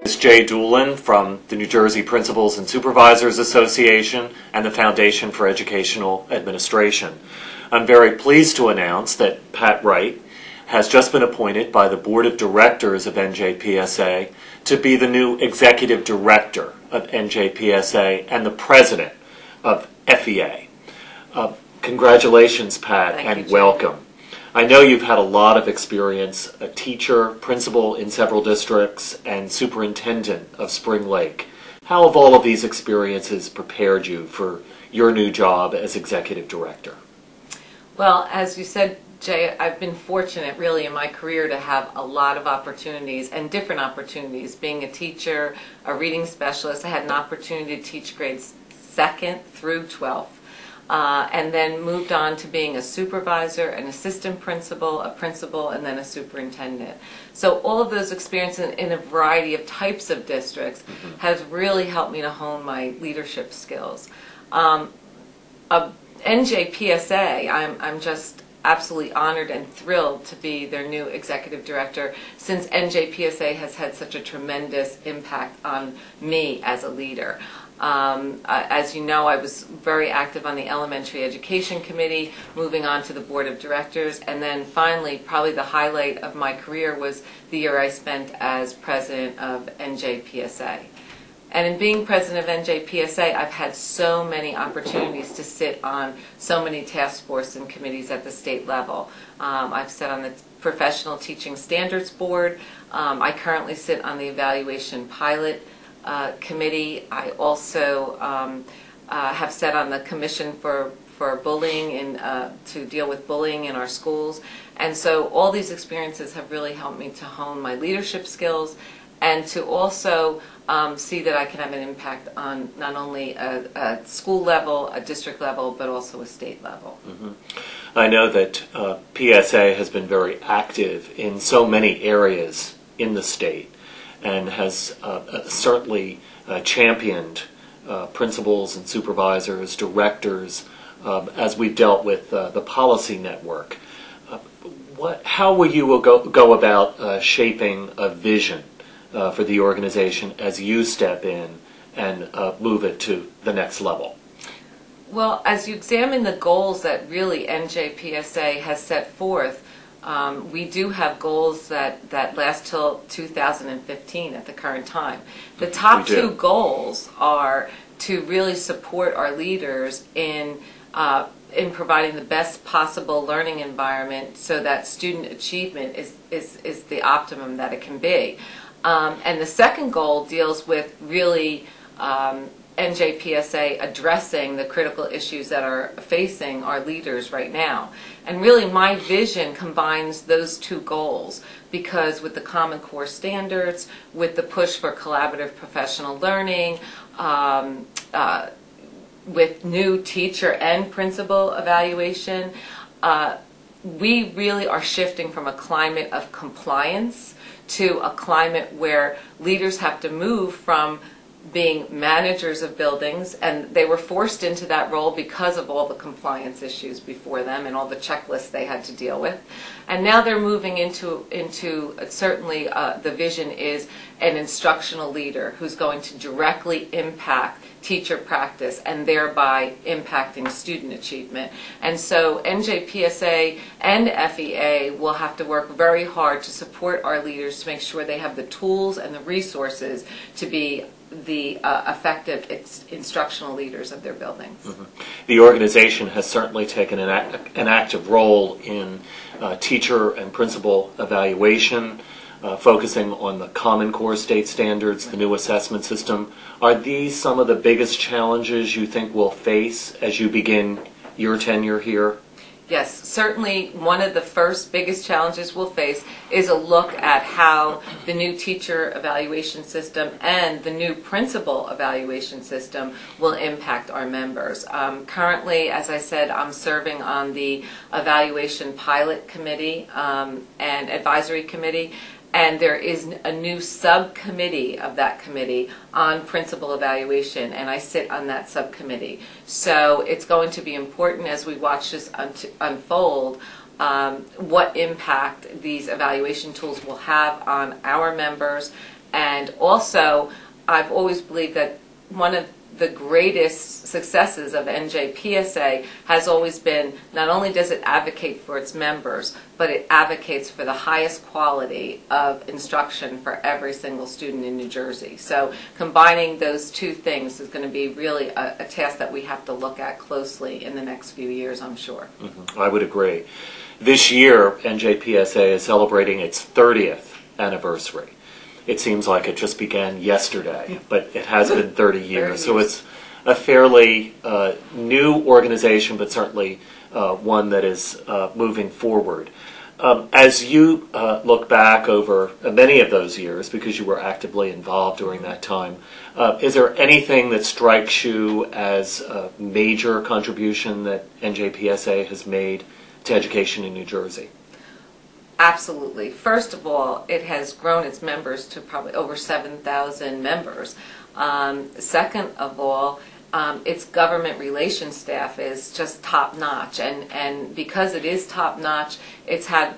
It's Jay Doolan from the New Jersey Principals and Supervisors Association and the Foundation for Educational Administration. I'm very pleased to announce that Pat Wright has just been appointed by the Board of Directors of NJPSA to be the new Executive Director of NJPSA and the President of FEA. Congratulations, Pat, and welcome. I know you've had a lot of experience, a teacher, principal in several districts, and superintendent of Spring Lake. How have all of these experiences prepared you for your new job as Executive Director? Well, as you said, Jay, I've been fortunate really in my career to have a lot of opportunities and different opportunities. Being a teacher, a reading specialist, I had an opportunity to teach grades 2nd through 12th. And then moved on to being a supervisor, an assistant principal, a principal, and then a superintendent. So all of those experiences in a variety of types of districts has really helped me to hone my leadership skills. NJPSA, I'm just absolutely honored and thrilled to be their new executive director, since NJPSA has had such a tremendous impact on me as a leader. As you know, I was very active on the Elementary Education Committee, moving on to the Board of Directors, and then finally, probably the highlight of my career was the year I spent as president of NJPSA. And in being president of NJPSA, I've had so many opportunities to sit on so many task forces and committees at the state level. I've sat on the Professional Teaching Standards Board. I currently sit on the Evaluation Pilot Committee. I also have sat on the Commission for Bullying and to deal with bullying in our schools. And so all these experiences have really helped me to hone my leadership skills and to also see that I can have an impact on not only a school level, a district level, but also a state level. I know that PSA has been very active in so many areas in the state and has certainly championed principals and supervisors, directors, as we've dealt with the policy network. How will you go about shaping a vision for the organization as you step in and move it to the next level? Well, as you examine the goals that really NJPSA has set forth, we do have goals that last till 2015 at the current time. The top two goals are to really support our leaders in providing the best possible learning environment so that student achievement is the optimum that it can be. And the second goal deals with really NJPSA addressing the critical issues that are facing our leaders right now. And really my vision combines those two goals, because with the Common Core standards, with the push for collaborative professional learning, with new teacher and principal evaluation, we really are shifting from a climate of compliance to a climate where leaders have to move from being managers of buildings, and they were forced into that role because of all the compliance issues before them and all the checklists they had to deal with. And now they're moving into certainly the vision is an instructional leader who's going to directly impact teacher practice and thereby impacting student achievement. And so NJPSA and FEA will have to work very hard to support our leaders to make sure they have the tools and the resources to be the effective instructional leaders of their buildings. The organization has certainly taken an active role in teacher and principal evaluation, focusing on the Common Core state standards, the new assessment system. Are these some of the biggest challenges you think we'll face as you begin your tenure here? Yes, certainly one of the first biggest challenges we'll face is a look at how the new teacher evaluation system and the new principal evaluation system will impact our members. Currently, as I said, I'm serving on the Evaluation Pilot Committee and Advisory Committee, and there is a new subcommittee of that committee on principal evaluation, and I sit on that subcommittee. So it's going to be important as we watch this unfold what impact these evaluation tools will have on our members And also, I've always believed that one of the greatest successes of NJPSA has always been not only does it advocate for its members, but it advocates for the highest quality of instruction for every single student in New Jersey. So combining those two things is going to be really a task that we have to look at closely in the next few years, I'm sure. I would agree. This year, NJPSA is celebrating its 30th anniversary. It seems like it just began yesterday, but it has been 30 years. So it's a fairly new organization, but certainly one that is moving forward. As you look back over many of those years, because you were actively involved during that time, is there anything that strikes you as a major contribution that NJPSA has made to education in New Jersey? Absolutely. First of all, it has grown its members to probably over 7,000 members. Second of all, its government relations staff is just top notch, and because it is top notch,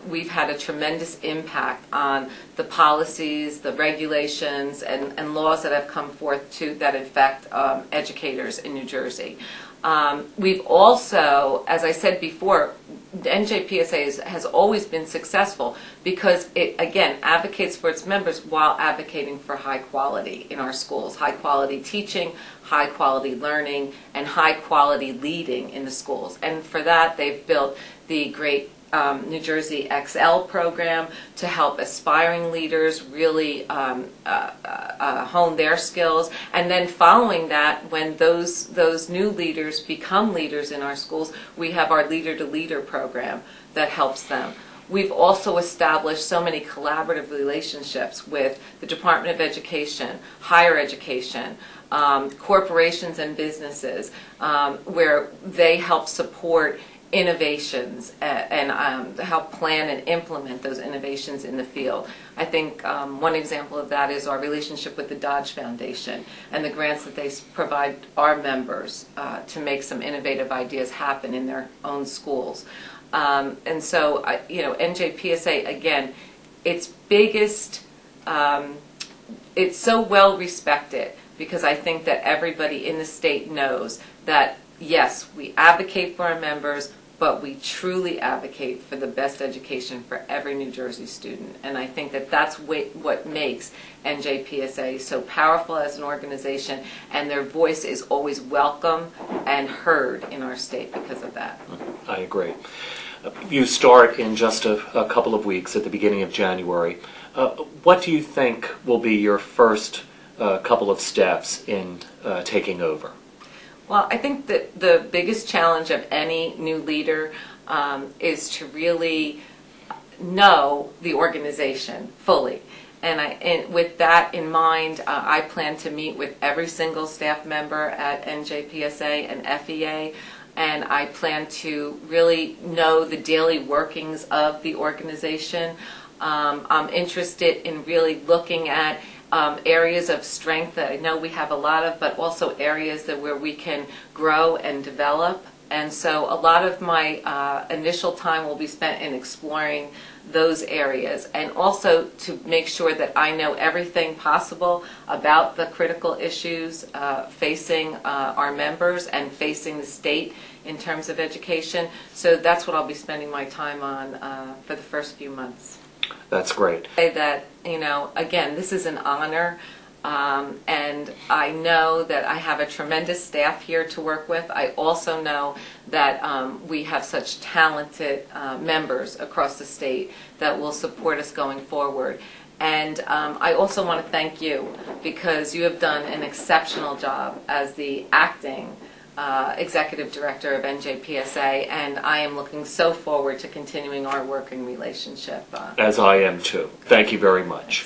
we've had a tremendous impact on the policies, the regulations, and laws that have come forth that affect educators in New Jersey. We've also, as I said before, NJPSA has always been successful because it, again, advocates for its members while advocating for high quality in our schools, high quality teaching, high quality learning, and high quality leading in the schools. And for that, they've built the great New Jersey XL program to help aspiring leaders really hone their skills. And then following that, when those new leaders become leaders in our schools, we have our Leader to Leader program that helps them. We've also established so many collaborative relationships with the Department of Education, higher education, corporations and businesses, where they help support innovations and help plan and implement those innovations in the field. I think one example of that is our relationship with the Dodge Foundation and the grants that they provide our members to make some innovative ideas happen in their own schools. And so, NJPSA, again, its biggest, it's so well respected because I think that everybody in the state knows that, yes, we advocate for our members, but we truly advocate for the best education for every New Jersey student. And I think that that's what makes NJPSA so powerful as an organization, and their voice is always welcome and heard in our state because of that. I agree. You start in just a couple of weeks at the beginning of January. What do you think will be your first couple of steps in taking over? Well, I think that the biggest challenge of any new leader is to really know the organization fully. And with that in mind, I plan to meet with every single staff member at NJPSA and FEA, and I plan to really know the daily workings of the organization. I'm interested in really looking at areas of strength that I know we have a lot of, but also areas where we can grow and develop. And so a lot of my initial time will be spent in exploring those areas, and also to make sure that I know everything possible about the critical issues facing our members and facing the state in terms of education. So that's what I'll be spending my time on for the first few months. That's great. Say that, again, this is an honor, and I know that I have a tremendous staff here to work with. I also know that we have such talented members across the state that will support us going forward. And I also want to thank you because you have done an exceptional job as the acting Executive Director of NJPSA, and I am looking so forward to continuing our working relationship. As I am too. Thank you very much.